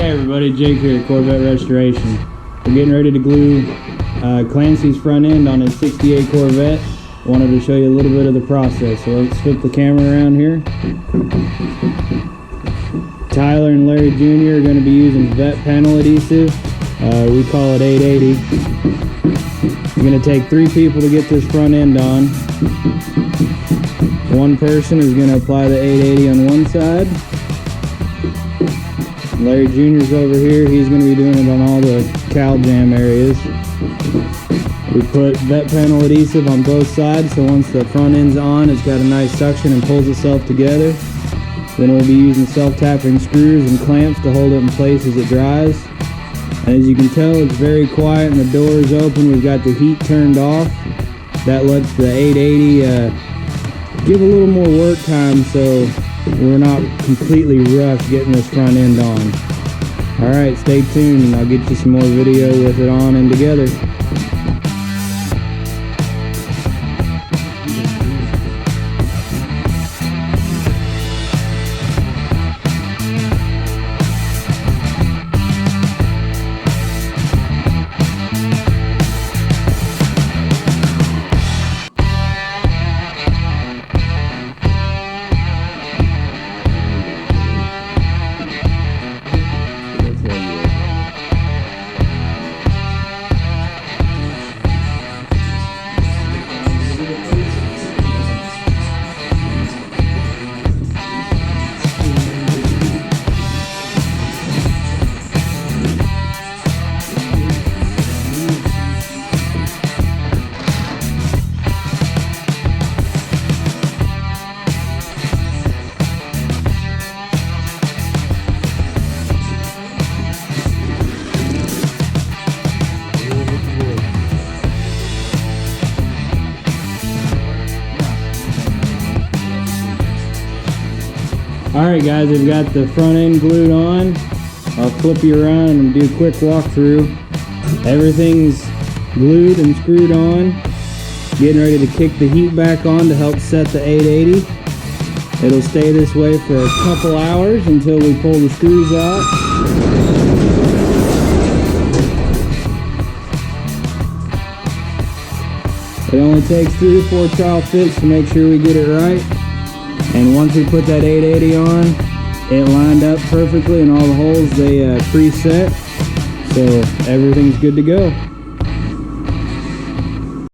Hey everybody, Jake here at Corvette Restoration. We're getting ready to glue Clancy's front end on his 68 Corvette. Wanted to show you a little bit of the process, so let's flip the camera around here. Tyler and Larry Jr. are going to be using vet panel adhesive. We call it 880. You're going to take 3 people to get this front end on. One person is going to apply the 880 on one side. Larry Jr.'s over here. He's going to be doing it on all the cowl jam areas. We put vet panel adhesive on both sides, so once the front end's on, it's got a nice suction and pulls itself together. Then we'll be using self-tapping screws and clamps to hold it in place as it dries. And as you can tell, it's very quiet and the door is open. We've got the heat turned off. That lets the 880 give a little more work time, so we're not completely rushed getting this front end on. Alright, stay tuned and I'll get you some more video with it on and together. Alright guys, I've got the front end glued on. I'll flip you around and do a quick walkthrough. Everything's glued and screwed on. Getting ready to kick the heat back on to help set the 880. It'll stay this way for a couple hours until we pull the screws out. It only takes 3 to 4 trial fits to make sure we get it right. And once we put that 880 on, it lined up perfectly and all the holes they preset, so everything's good to go.